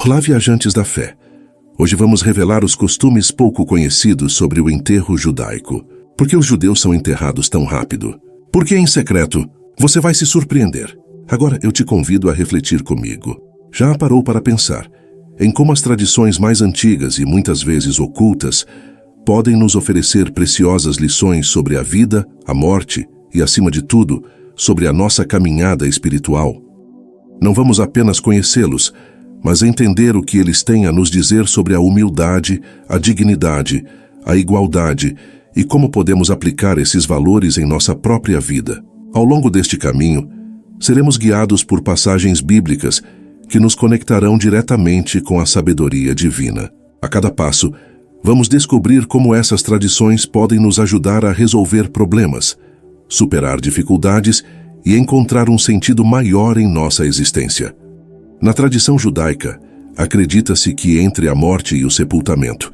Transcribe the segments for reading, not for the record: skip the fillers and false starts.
Olá, viajantes da fé. Hoje vamos revelar os costumes pouco conhecidos sobre o enterro judaico. Por que os judeus são enterrados tão rápido? Por que em secreto? Você vai se surpreender. Agora eu te convido a refletir comigo. Já parou para pensar em como as tradições mais antigas e muitas vezes ocultas podem nos oferecer preciosas lições sobre a vida, a morte e, acima de tudo, sobre a nossa caminhada espiritual? Não vamos apenas conhecê-los, mas entender o que eles têm a nos dizer sobre a humildade, a dignidade, a igualdade e como podemos aplicar esses valores em nossa própria vida. Ao longo deste caminho, seremos guiados por passagens bíblicas que nos conectarão diretamente com a sabedoria divina. A cada passo, vamos descobrir como essas tradições podem nos ajudar a resolver problemas, superar dificuldades e encontrar um sentido maior em nossa existência. Na tradição judaica, acredita-se que entre a morte e o sepultamento,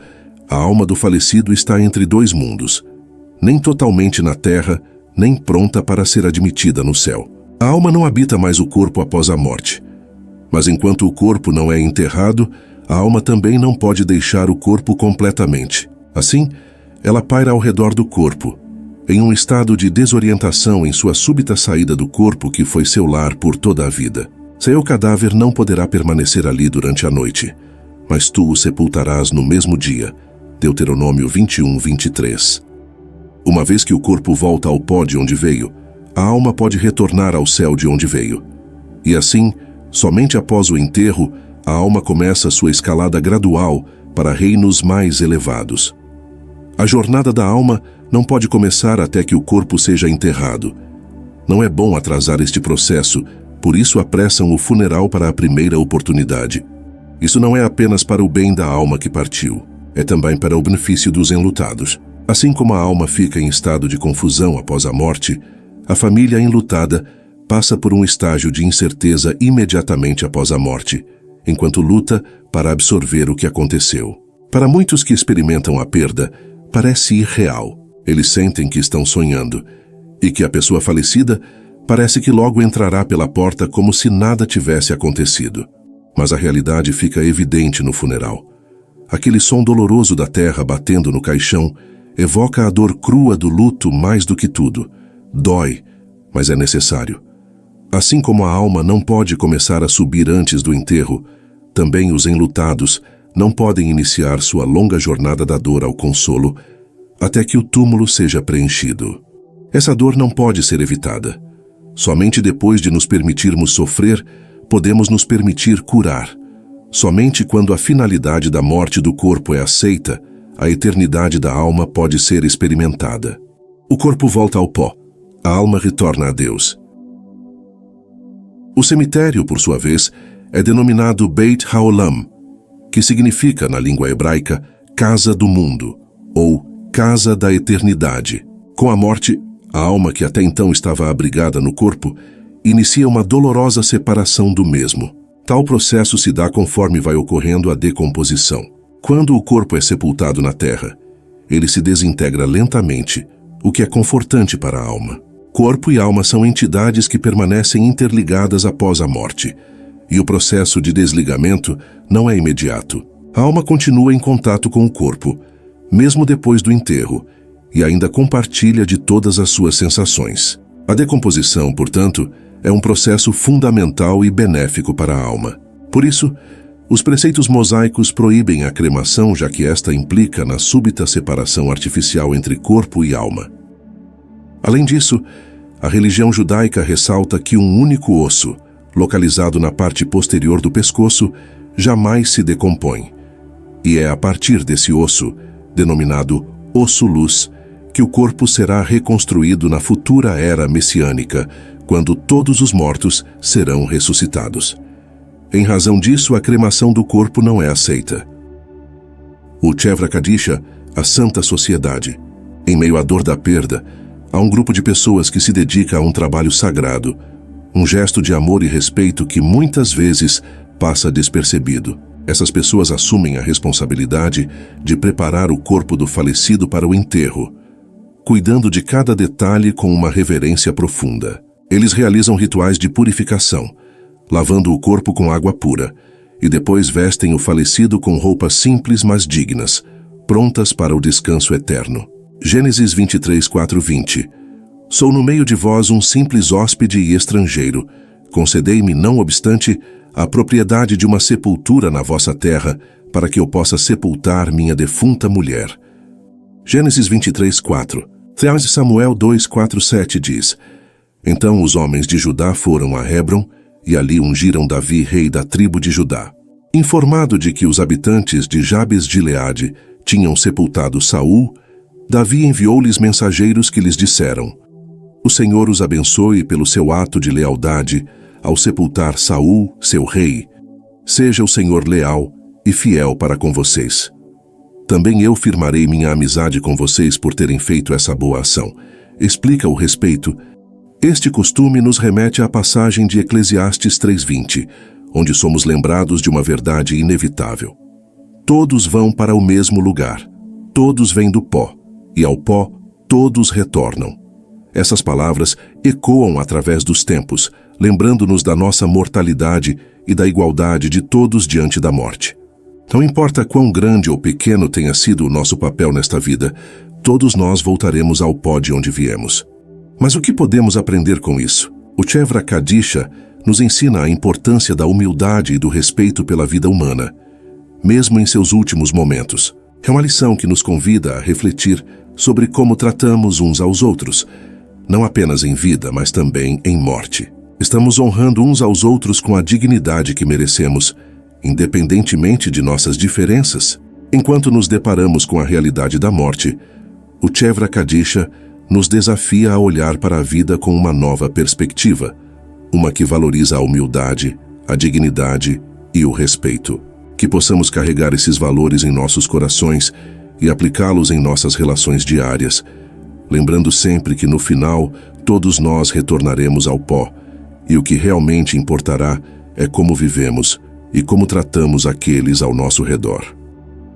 a alma do falecido está entre dois mundos, nem totalmente na terra, nem pronta para ser admitida no céu. A alma não habita mais o corpo após a morte. Mas enquanto o corpo não é enterrado, a alma também não pode deixar o corpo completamente. Assim, ela paira ao redor do corpo, em um estado de desorientação em sua súbita saída do corpo que foi seu lar por toda a vida. Seu cadáver não poderá permanecer ali durante a noite, mas tu o sepultarás no mesmo dia. Deuteronômio 21:23. Uma vez que o corpo volta ao pó de onde veio, a alma pode retornar ao céu de onde veio. E assim, somente após o enterro, a alma começa sua escalada gradual para reinos mais elevados. A jornada da alma não pode começar até que o corpo seja enterrado. Não é bom atrasar este processo, por isso apressam o funeral para a primeira oportunidade. Isso não é apenas para o bem da alma que partiu, é também para o benefício dos enlutados. Assim como a alma fica em estado de confusão após a morte, a família enlutada passa por um estágio de incerteza imediatamente após a morte, enquanto luta para absorver o que aconteceu. Para muitos que experimentam a perda, parece irreal. Eles sentem que estão sonhando e que a pessoa falecida parece que logo entrará pela porta como se nada tivesse acontecido. Mas a realidade fica evidente no funeral. Aquele som doloroso da terra batendo no caixão evoca a dor crua do luto mais do que tudo. Dói, mas é necessário. Assim como a alma não pode começar a subir antes do enterro, também os enlutados não podem iniciar sua longa jornada da dor ao consolo até que o túmulo seja preenchido. Essa dor não pode ser evitada. Somente depois de nos permitirmos sofrer, podemos nos permitir curar. Somente quando a finalidade da morte do corpo é aceita, a eternidade da alma pode ser experimentada. O corpo volta ao pó, a alma retorna a Deus. O cemitério, por sua vez, é denominado Beit Haolam, que significa, na língua hebraica, Casa do Mundo, ou Casa da Eternidade. Com a morte, a alma que até então estava abrigada no corpo inicia uma dolorosa separação do mesmo. Tal processo se dá conforme vai ocorrendo a decomposição. Quando o corpo é sepultado na terra, ele se desintegra lentamente, o que é confortante para a alma. Corpo e alma são entidades que permanecem interligadas após a morte, e o processo de desligamento não é imediato. A alma continua em contato com o corpo, mesmo depois do enterro, e ainda compartilha de todas as suas sensações. A decomposição, portanto, é um processo fundamental e benéfico para a alma. Por isso, os preceitos mosaicos proíbem a cremação, já que esta implica na súbita separação artificial entre corpo e alma. Além disso, a religião judaica ressalta que um único osso, localizado na parte posterior do pescoço, jamais se decompõe. E é a partir desse osso, denominado osso-luz, que o corpo será reconstruído na futura era messiânica, quando todos os mortos serão ressuscitados. Em razão disso, a cremação do corpo não é aceita. O Chevra Kadisha, a Santa Sociedade. Em meio à dor da perda, há um grupo de pessoas que se dedica a um trabalho sagrado, um gesto de amor e respeito que muitas vezes passa despercebido. Essas pessoas assumem a responsabilidade de preparar o corpo do falecido para o enterro, cuidando de cada detalhe com uma reverência profunda. Eles realizam rituais de purificação, lavando o corpo com água pura, e depois vestem o falecido com roupas simples mas dignas, prontas para o descanso eterno. Gênesis 23:4-20. Sou no meio de vós um simples hóspede e estrangeiro. Concedei-me, não obstante, a propriedade de uma sepultura na vossa terra, para que eu possa sepultar minha defunta mulher. Gênesis 23:4. 3 Samuel 2:4-7 diz: Então os homens de Judá foram a Hebron, e ali ungiram Davi rei da tribo de Judá. Informado de que os habitantes de Jabes de Gileade tinham sepultado Saul, Davi enviou-lhes mensageiros que lhes disseram: O Senhor os abençoe pelo seu ato de lealdade ao sepultar Saul, seu rei. Seja o Senhor leal e fiel para com vocês. Também eu firmarei minha amizade com vocês por terem feito essa boa ação. Explica o respeito. Este costume nos remete à passagem de Eclesiastes 3:20, onde somos lembrados de uma verdade inevitável. Todos vão para o mesmo lugar. Todos vêm do pó, e ao pó todos retornam. Essas palavras ecoam através dos tempos, lembrando-nos da nossa mortalidade e da igualdade de todos diante da morte. Não importa quão grande ou pequeno tenha sido o nosso papel nesta vida, todos nós voltaremos ao pó de onde viemos. Mas o que podemos aprender com isso? O Chevra Kadisha nos ensina a importância da humildade e do respeito pela vida humana, mesmo em seus últimos momentos. É uma lição que nos convida a refletir sobre como tratamos uns aos outros, não apenas em vida, mas também em morte. Estamos honrando uns aos outros com a dignidade que merecemos, independentemente de nossas diferenças. Enquanto nos deparamos com a realidade da morte, o Chevra Kadisha nos desafia a olhar para a vida com uma nova perspectiva, uma que valoriza a humildade, a dignidade e o respeito. Que possamos carregar esses valores em nossos corações e aplicá-los em nossas relações diárias, lembrando sempre que no final todos nós retornaremos ao pó, e o que realmente importará é como vivemos e como tratamos aqueles ao nosso redor.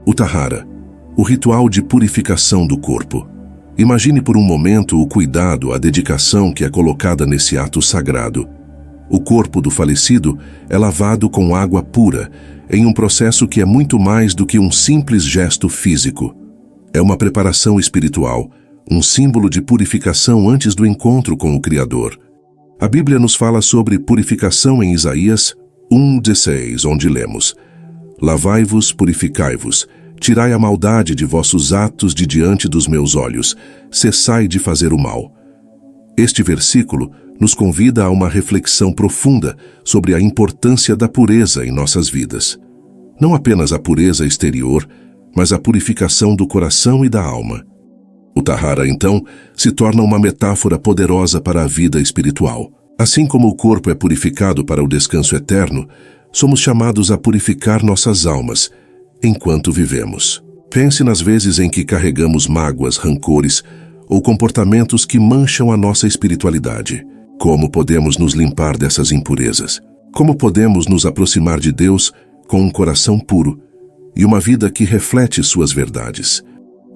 O Tahara, o ritual de purificação do corpo. Imagine por um momento o cuidado, a dedicação que é colocada nesse ato sagrado. O corpo do falecido é lavado com água pura, em um processo que é muito mais do que um simples gesto físico. É uma preparação espiritual, um símbolo de purificação antes do encontro com o Criador. A Bíblia nos fala sobre purificação em Isaías 1:16, onde lemos: Lavai-vos, purificai-vos, tirai a maldade de vossos atos de diante dos meus olhos, cessai de fazer o mal. Este versículo nos convida a uma reflexão profunda sobre a importância da pureza em nossas vidas. Não apenas a pureza exterior, mas a purificação do coração e da alma. O Tahara, então, se torna uma metáfora poderosa para a vida espiritual. Assim como o corpo é purificado para o descanso eterno, somos chamados a purificar nossas almas enquanto vivemos. Pense nas vezes em que carregamos mágoas, rancores ou comportamentos que mancham a nossa espiritualidade. Como podemos nos limpar dessas impurezas? Como podemos nos aproximar de Deus com um coração puro e uma vida que reflete suas verdades?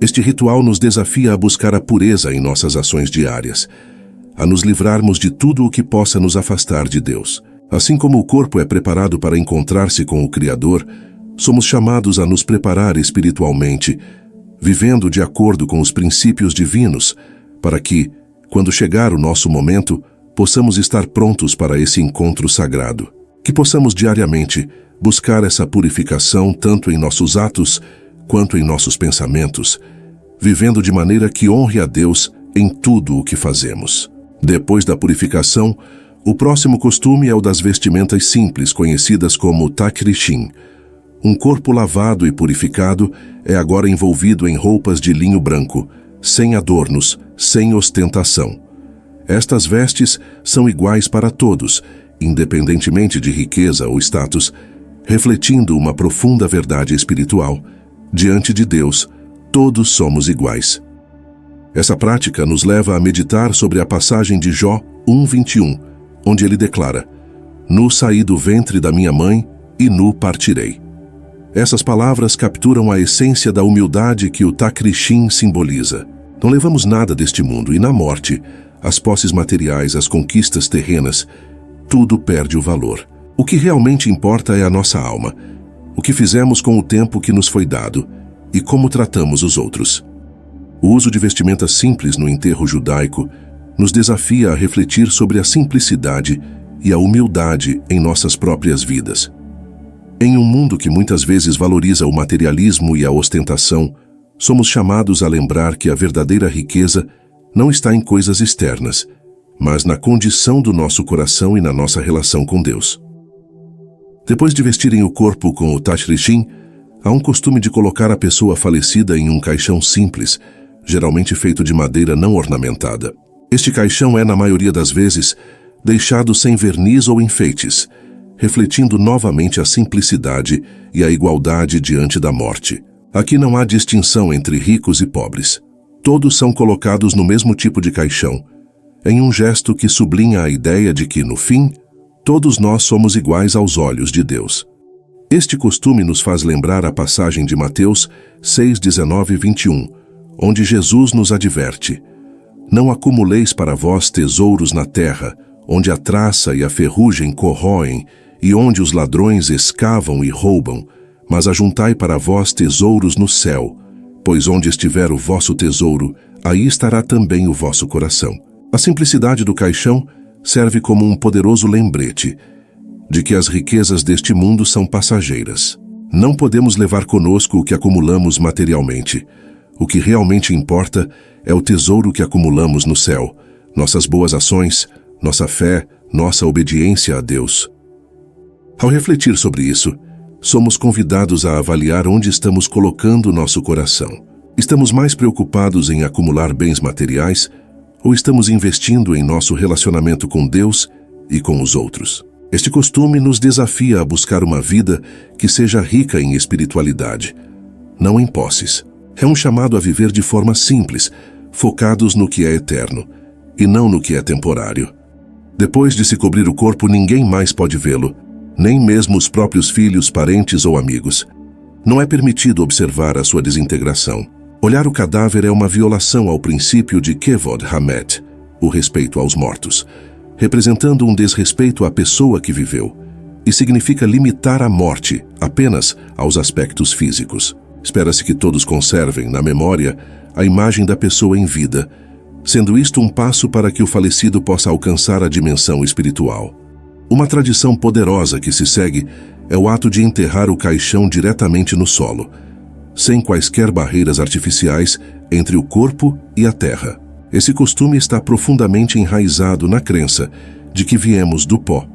Este ritual nos desafia a buscar a pureza em nossas ações diárias, a nos livrarmos de tudo o que possa nos afastar de Deus. Assim como o corpo é preparado para encontrar-se com o Criador, somos chamados a nos preparar espiritualmente, vivendo de acordo com os princípios divinos, para que, quando chegar o nosso momento, possamos estar prontos para esse encontro sagrado. Que possamos diariamente buscar essa purificação tanto em nossos atos quanto em nossos pensamentos, vivendo de maneira que honre a Deus em tudo o que fazemos. Depois da purificação, o próximo costume é o das vestimentas simples, conhecidas como takrishin. Um corpo lavado e purificado é agora envolvido em roupas de linho branco, sem adornos, sem ostentação. Estas vestes são iguais para todos, independentemente de riqueza ou status, refletindo uma profunda verdade espiritual. Diante de Deus, todos somos iguais. Essa prática nos leva a meditar sobre a passagem de Jó 1:21, onde ele declara: Nu saí do ventre da minha mãe e nu partirei. Essas palavras capturam a essência da humildade que o takrishin simboliza. Não levamos nada deste mundo e na morte, as posses materiais, as conquistas terrenas, tudo perde o valor. O que realmente importa é a nossa alma, o que fizemos com o tempo que nos foi dado e como tratamos os outros. O uso de vestimentas simples no enterro judaico nos desafia a refletir sobre a simplicidade e a humildade em nossas próprias vidas. Em um mundo que muitas vezes valoriza o materialismo e a ostentação, somos chamados a lembrar que a verdadeira riqueza não está em coisas externas, mas na condição do nosso coração e na nossa relação com Deus. Depois de vestirem o corpo com o tashrichim, há um costume de colocar a pessoa falecida em um caixão simples, geralmente feito de madeira não ornamentada. Este caixão é, na maioria das vezes, deixado sem verniz ou enfeites, refletindo novamente a simplicidade e a igualdade diante da morte. Aqui não há distinção entre ricos e pobres. Todos são colocados no mesmo tipo de caixão, em um gesto que sublinha a ideia de que, no fim, todos nós somos iguais aos olhos de Deus. Este costume nos faz lembrar a passagem de Mateus 6, 19 e 21, onde Jesus nos adverte: Não acumuleis para vós tesouros na terra, onde a traça e a ferrugem corroem, e onde os ladrões escavam e roubam, mas ajuntai para vós tesouros no céu, pois onde estiver o vosso tesouro, aí estará também o vosso coração. A simplicidade do caixão serve como um poderoso lembrete de que as riquezas deste mundo são passageiras. Não podemos levar conosco o que acumulamos materialmente. O que realmente importa é o tesouro que acumulamos no céu, nossas boas ações, nossa fé, nossa obediência a Deus. Ao refletir sobre isso, somos convidados a avaliar onde estamos colocando nosso coração. Estamos mais preocupados em acumular bens materiais ou estamos investindo em nosso relacionamento com Deus e com os outros? Este costume nos desafia a buscar uma vida que seja rica em espiritualidade, não em posses. É um chamado a viver de forma simples, focados no que é eterno, e não no que é temporário. Depois de se cobrir o corpo, ninguém mais pode vê-lo, nem mesmo os próprios filhos, parentes ou amigos. Não é permitido observar a sua desintegração. Olhar o cadáver é uma violação ao princípio de Kevod Hamet, o respeito aos mortos, representando um desrespeito à pessoa que viveu, e significa limitar a morte apenas aos aspectos físicos. Espera-se que todos conservem, na memória, a imagem da pessoa em vida, sendo isto um passo para que o falecido possa alcançar a dimensão espiritual. Uma tradição poderosa que se segue é o ato de enterrar o caixão diretamente no solo, sem quaisquer barreiras artificiais entre o corpo e a terra. Esse costume está profundamente enraizado na crença de que viemos do pó,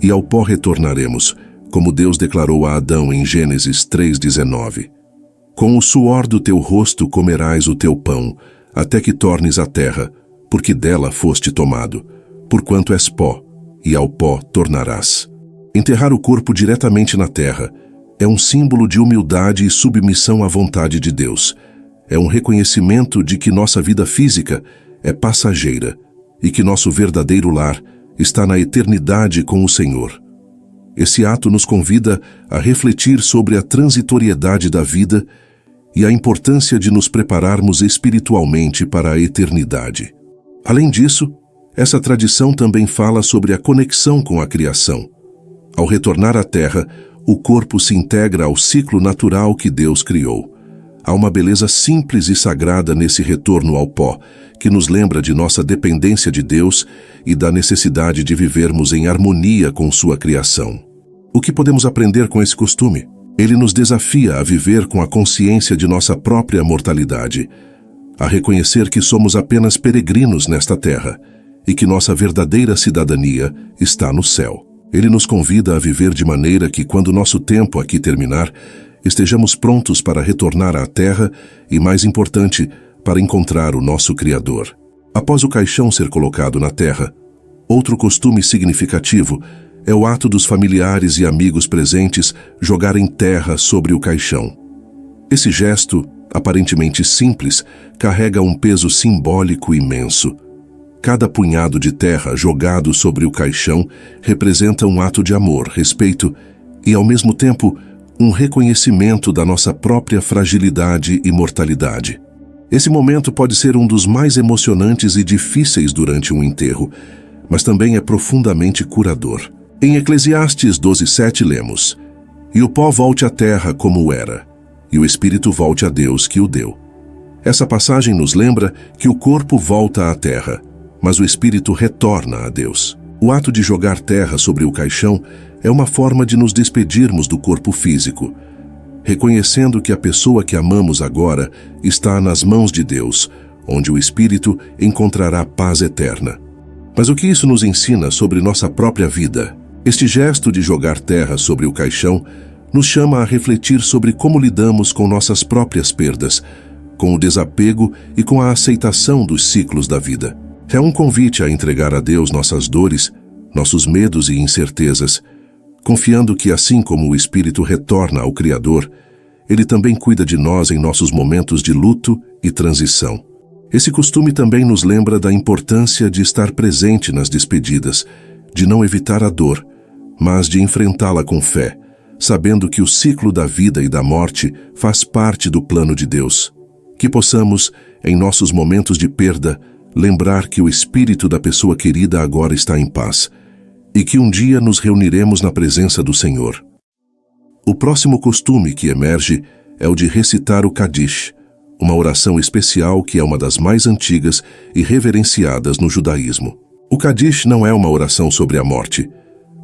e ao pó retornaremos, como Deus declarou a Adão em Gênesis 3:19. Com o suor do teu rosto comerás o teu pão, até que tornes a terra, porque dela foste tomado, porquanto és pó, e ao pó tornarás. Enterrar o corpo diretamente na terra é um símbolo de humildade e submissão à vontade de Deus. É um reconhecimento de que nossa vida física é passageira e que nosso verdadeiro lar está na eternidade com o Senhor. Esse ato nos convida a refletir sobre a transitoriedade da vida e a importância de nos prepararmos espiritualmente para a eternidade. Além disso, essa tradição também fala sobre a conexão com a criação. Ao retornar à terra, o corpo se integra ao ciclo natural que Deus criou. Há uma beleza simples e sagrada nesse retorno ao pó, que nos lembra de nossa dependência de Deus e da necessidade de vivermos em harmonia com sua criação. O que podemos aprender com esse costume? Ele nos desafia a viver com a consciência de nossa própria mortalidade, a reconhecer que somos apenas peregrinos nesta terra e que nossa verdadeira cidadania está no céu. Ele nos convida a viver de maneira que, quando nosso tempo aqui terminar, estejamos prontos para retornar à terra e, mais importante, para encontrar o nosso Criador. Após o caixão ser colocado na terra, outro costume significativo é o ato dos familiares e amigos presentes jogarem terra sobre o caixão. Esse gesto, aparentemente simples, carrega um peso simbólico imenso. Cada punhado de terra jogado sobre o caixão representa um ato de amor, respeito e, ao mesmo tempo, um reconhecimento da nossa própria fragilidade e mortalidade. Esse momento pode ser um dos mais emocionantes e difíceis durante um enterro, mas também é profundamente curador. Em Eclesiastes 12:7 lemos: "E o pó volte à terra como era, e o espírito volte a Deus que o deu." Essa passagem nos lembra que o corpo volta à terra, mas o espírito retorna a Deus. O ato de jogar terra sobre o caixão é uma forma de nos despedirmos do corpo físico, reconhecendo que a pessoa que amamos agora está nas mãos de Deus, onde o espírito encontrará paz eterna. Mas o que isso nos ensina sobre nossa própria vida? Este gesto de jogar terra sobre o caixão nos chama a refletir sobre como lidamos com nossas próprias perdas, com o desapego e com a aceitação dos ciclos da vida. É um convite a entregar a Deus nossas dores, nossos medos e incertezas, confiando que, assim como o Espírito retorna ao Criador, Ele também cuida de nós em nossos momentos de luto e transição. Esse costume também nos lembra da importância de estar presente nas despedidas, de não evitar a dor, mas de enfrentá-la com fé, sabendo que o ciclo da vida e da morte faz parte do plano de Deus. Que possamos, em nossos momentos de perda, lembrar que o espírito da pessoa querida agora está em paz e que um dia nos reuniremos na presença do Senhor. O próximo costume que emerge é o de recitar o Kadish, uma oração especial que é uma das mais antigas e reverenciadas no judaísmo. O Kadish não é uma oração sobre a morte,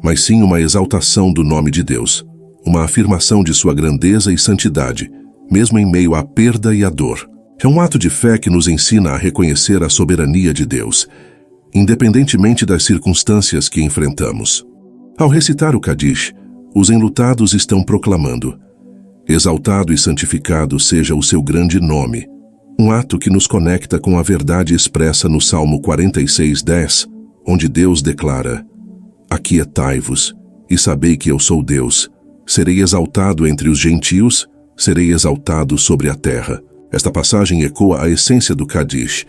mas sim uma exaltação do nome de Deus, uma afirmação de sua grandeza e santidade, mesmo em meio à perda e à dor. É um ato de fé que nos ensina a reconhecer a soberania de Deus, independentemente das circunstâncias que enfrentamos. Ao recitar o Kadish, os enlutados estão proclamando: "Exaltado e santificado seja o seu grande nome", um ato que nos conecta com a verdade expressa no Salmo 46:10, onde Deus declara: "Aquietai-vos e sabei que eu sou Deus. Serei exaltado entre os gentios, serei exaltado sobre a terra." Esta passagem ecoa a essência do Kadish,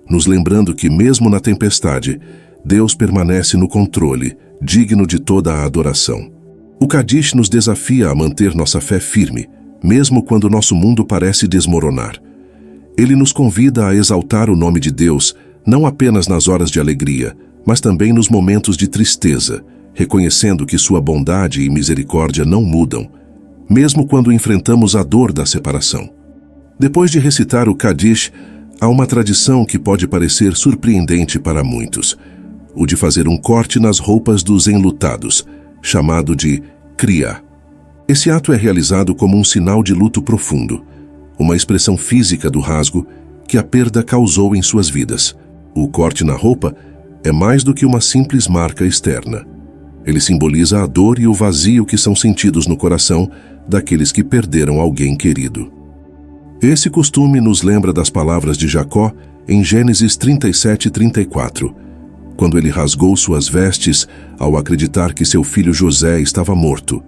nos lembrando que mesmo na tempestade, Deus permanece no controle, digno de toda a adoração. O Kadish nos desafia a manter nossa fé firme, mesmo quando nosso mundo parece desmoronar. Ele nos convida a exaltar o nome de Deus, não apenas nas horas de alegria, mas também nos momentos de tristeza, reconhecendo que sua bondade e misericórdia não mudam, mesmo quando enfrentamos a dor da separação. Depois de recitar o Kadish, há uma tradição que pode parecer surpreendente para muitos: o de fazer um corte nas roupas dos enlutados, chamado de Kriah. Esse ato é realizado como um sinal de luto profundo, uma expressão física do rasgo que a perda causou em suas vidas. O corte na roupa é mais do que uma simples marca externa. Ele simboliza a dor e o vazio que são sentidos no coração daqueles que perderam alguém querido. Esse costume nos lembra das palavras de Jacó em Gênesis 37:34, quando ele rasgou suas vestes ao acreditar que seu filho José estava morto.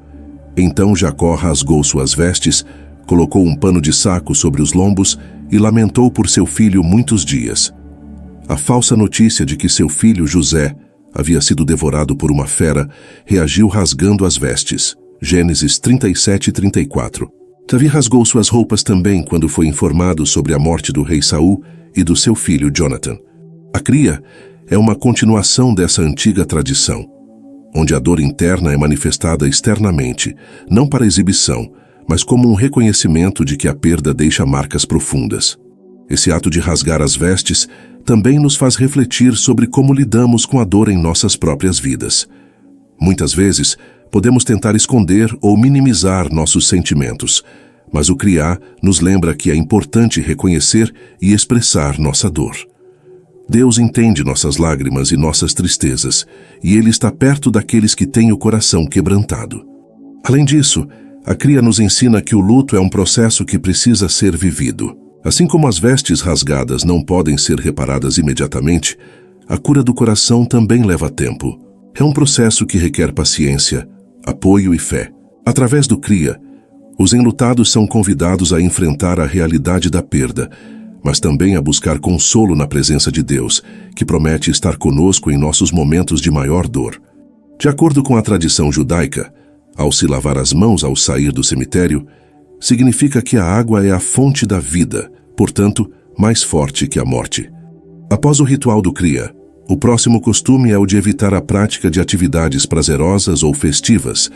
Então Jacó rasgou suas vestes, colocou um pano de saco sobre os lombos e lamentou por seu filho muitos dias. A falsa notícia de que seu filho José havia sido devorado por uma fera reagiu rasgando as vestes. Gênesis 37:34. Davi rasgou suas roupas também quando foi informado sobre a morte do rei Saul e do seu filho Jonathan. A Kriah é uma continuação dessa antiga tradição, onde a dor interna é manifestada externamente, não para exibição, mas como um reconhecimento de que a perda deixa marcas profundas. Esse ato de rasgar as vestes também nos faz refletir sobre como lidamos com a dor em nossas próprias vidas. Muitas vezes, podemos tentar esconder ou minimizar nossos sentimentos, mas o Kriah nos lembra que é importante reconhecer e expressar nossa dor. Deus entende nossas lágrimas e nossas tristezas, e Ele está perto daqueles que têm o coração quebrantado. Além disso, a Kriah nos ensina que o luto é um processo que precisa ser vivido. Assim como as vestes rasgadas não podem ser reparadas imediatamente, a cura do coração também leva tempo. É um processo que requer paciência, apoio e fé. Através do Kriah, os enlutados são convidados a enfrentar a realidade da perda, mas também a buscar consolo na presença de Deus, que promete estar conosco em nossos momentos de maior dor. De acordo com a tradição judaica, ao se lavar as mãos ao sair do cemitério, significa que a água é a fonte da vida, portanto, mais forte que a morte. Após o ritual do Kriah, O próximo costume é o de evitar a prática de atividades prazerosas ou festivas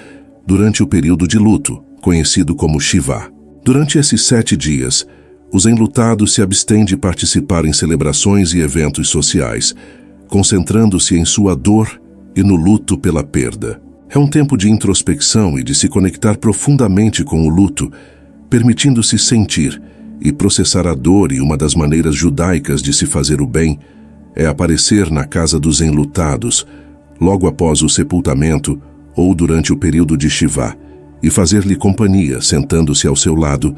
durante o período de luto, conhecido como Shivá. Durante esses 7 dias, os enlutados se abstêm de participar em celebrações e eventos sociais, concentrando-se em sua dor e no luto pela perda. É um tempo de introspecção e de se conectar profundamente com o luto, permitindo-se sentir e processar a dor, e uma das maneiras judaicas de se fazer o bem é aparecer na casa dos enlutados, logo após o sepultamento ou durante o período de Shivá, e fazer-lhe companhia, sentando-se ao seu lado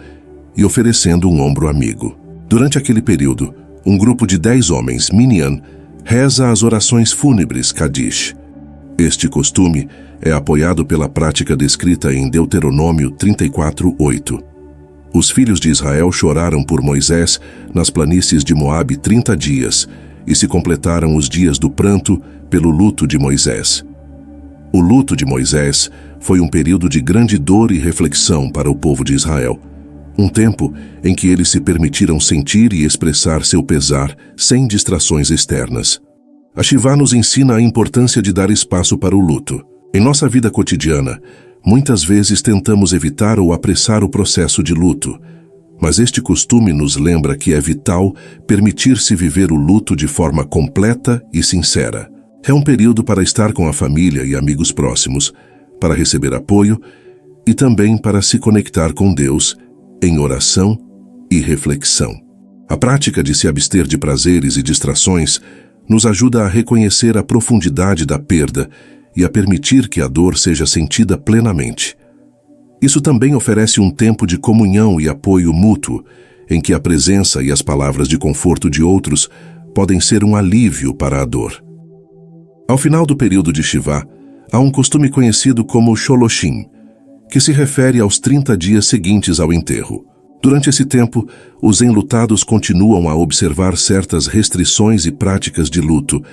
e oferecendo um ombro amigo. Durante aquele período, um grupo de 10 homens, Minyan, reza as orações fúnebres Kadish. Este costume é apoiado pela prática descrita em Deuteronômio 34:8. Os filhos de Israel choraram por Moisés nas planícies de Moabe 30 dias, e se completaram os dias do pranto pelo luto de Moisés. O luto de Moisés foi um período de grande dor e reflexão para o povo de Israel, um tempo em que eles se permitiram sentir e expressar seu pesar sem distrações externas. A Shivá nos ensina a importância de dar espaço para o luto. Em nossa vida cotidiana, muitas vezes tentamos evitar ou apressar o processo de luto, mas este costume nos lembra que é vital permitir-se viver o luto de forma completa e sincera. É um período para estar com a família e amigos próximos, para receber apoio e também para se conectar com Deus em oração e reflexão. A prática de se abster de prazeres e distrações nos ajuda a reconhecer a profundidade da perda e a permitir que a dor seja sentida plenamente. Isso também oferece um tempo de comunhão e apoio mútuo, em que a presença e as palavras de conforto de outros podem ser um alívio para a dor. Ao final do período de Shivá, há um costume conhecido como Sholoshim, que se refere aos 30 dias seguintes ao enterro. Durante esse tempo, os enlutados continuam a observar certas restrições e práticas de luto,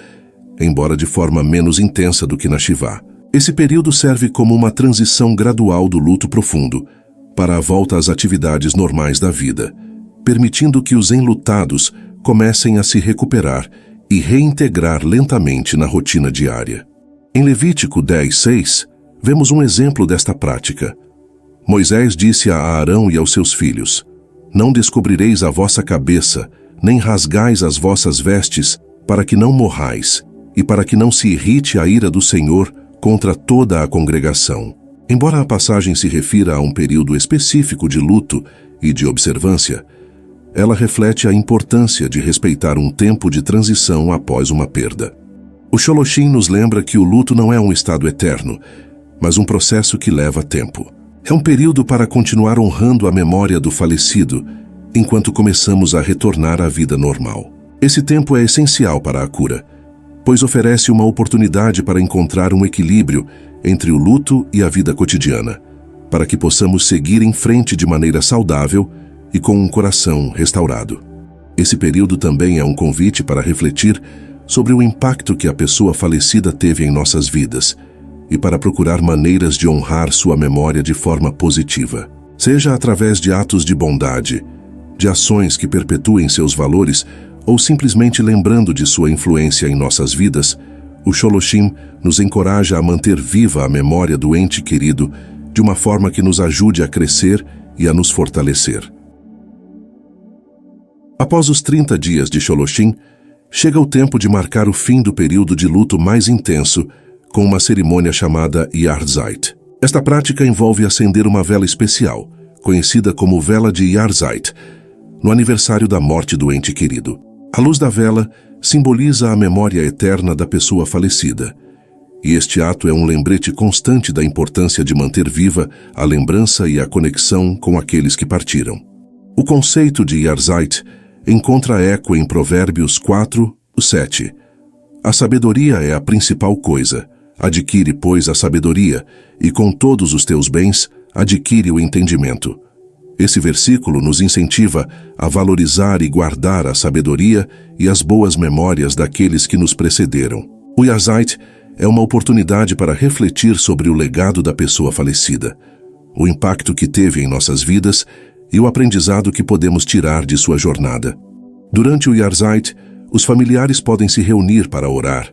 embora de forma menos intensa do que na Shivá. Esse período serve como uma transição gradual do luto profundo para a volta às atividades normais da vida, permitindo que os enlutados comecem a se recuperar e reintegrar lentamente na rotina diária. Em Levítico 10:6, vemos um exemplo desta prática. Moisés disse a Arão e aos seus filhos: "Não descobrireis a vossa cabeça, nem rasgais as vossas vestes, para que não morrais, e para que não se irrite a ira do Senhor contra toda a congregação." Embora a passagem se refira a um período específico de luto e de observância, ela reflete a importância de respeitar um tempo de transição após uma perda. O Sholoshim nos lembra que o luto não é um estado eterno, mas um processo que leva tempo. É um período para continuar honrando a memória do falecido, enquanto começamos a retornar à vida normal. Esse tempo é essencial para a cura, pois oferece uma oportunidade para encontrar um equilíbrio entre o luto e a vida cotidiana, para que possamos seguir em frente de maneira saudável e com um coração restaurado. Esse período também é um convite para refletir sobre o impacto que a pessoa falecida teve em nossas vidas e para procurar maneiras de honrar sua memória de forma positiva, seja através de atos de bondade, de ações que perpetuem seus valores ou simplesmente lembrando de sua influência em nossas vidas. O Sholoshim nos encoraja a manter viva a memória do ente querido de uma forma que nos ajude a crescer e a nos fortalecer. Após os 30 dias de Sholoshim, chega o tempo de marcar o fim do período de luto mais intenso com uma cerimônia chamada Yahrzeit. Esta prática envolve acender uma vela especial, conhecida como vela de Yahrzeit, no aniversário da morte do ente querido. A luz da vela simboliza a memória eterna da pessoa falecida, e este ato é um lembrete constante da importância de manter viva a lembrança e a conexão com aqueles que partiram. O conceito de Yahrzeit encontra eco em Provérbios 4:7. A sabedoria é a principal coisa. Adquire, pois, a sabedoria, e com todos os teus bens, adquire o entendimento. Esse versículo nos incentiva a valorizar e guardar a sabedoria e as boas memórias daqueles que nos precederam. O Yahrzeit é uma oportunidade para refletir sobre o legado da pessoa falecida, o impacto que teve em nossas vidas e o aprendizado que podemos tirar de sua jornada. Durante o Yahrzeit, os familiares podem se reunir para orar,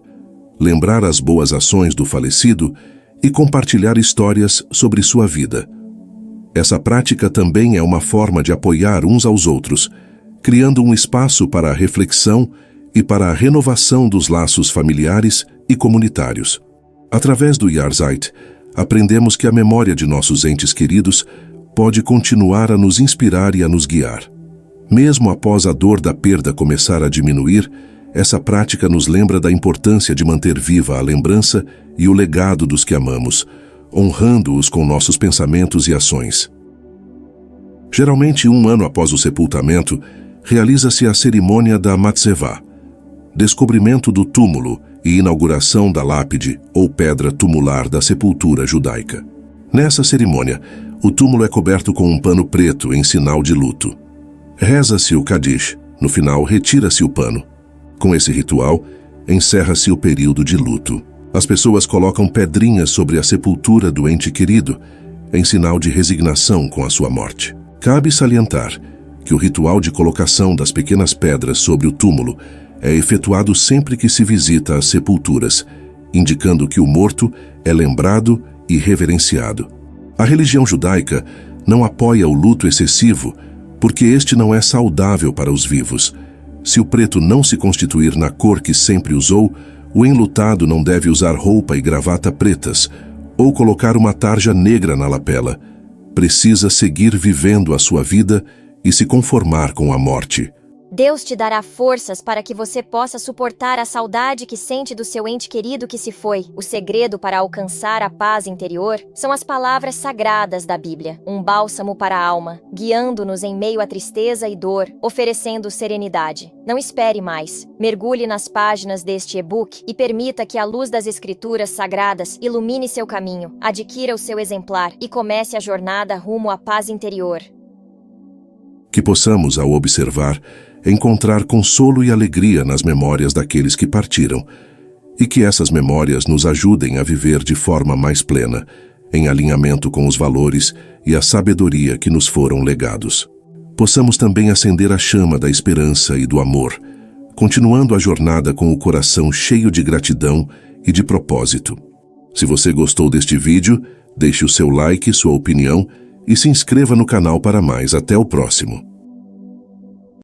lembrar as boas ações do falecido e compartilhar histórias sobre sua vida. Essa prática também é uma forma de apoiar uns aos outros, criando um espaço para a reflexão e para a renovação dos laços familiares e comunitários. Através do Yahrzeit, aprendemos que a memória de nossos entes queridos pode continuar a nos inspirar e a nos guiar. Mesmo após a dor da perda começar a diminuir, essa prática nos lembra da importância de manter viva a lembrança e o legado dos que amamos, honrando-os com nossos pensamentos e ações. Geralmente, 1 ano após o sepultamento, realiza-se a cerimônia da Matzevah, descobrimento do túmulo e inauguração da lápide ou pedra tumular da sepultura judaica. Nessa cerimônia, o túmulo é coberto com um pano preto em sinal de luto. Reza-se o Kadish, no final retira-se o pano. Com esse ritual, encerra-se o período de luto. As pessoas colocam pedrinhas sobre a sepultura do ente querido, em sinal de resignação com a sua morte. Cabe salientar que o ritual de colocação das pequenas pedras sobre o túmulo é efetuado sempre que se visita as sepulturas, indicando que o morto é lembrado e reverenciado. A religião judaica não apoia o luto excessivo, porque este não é saudável para os vivos. Se o preto não se constituir na cor que sempre usou, o enlutado não deve usar roupa e gravata pretas, ou colocar uma tarja negra na lapela. Precisa seguir vivendo a sua vida e se conformar com a morte. Deus te dará forças para que você possa suportar a saudade que sente do seu ente querido que se foi. O segredo para alcançar a paz interior são as palavras sagradas da Bíblia, um bálsamo para a alma, guiando-nos em meio à tristeza e dor, oferecendo serenidade. Não espere mais. Mergulhe nas páginas deste e-book e permita que a luz das Escrituras sagradas ilumine seu caminho. Adquira o seu exemplar e comece a jornada rumo à paz interior. Que possamos, ao observar, encontrar consolo e alegria nas memórias daqueles que partiram, e que essas memórias nos ajudem a viver de forma mais plena, em alinhamento com os valores e a sabedoria que nos foram legados. Possamos também acender a chama da esperança e do amor, continuando a jornada com o coração cheio de gratidão e de propósito. Se você gostou deste vídeo, deixe o seu like, sua opinião e se inscreva no canal para mais. Até o próximo.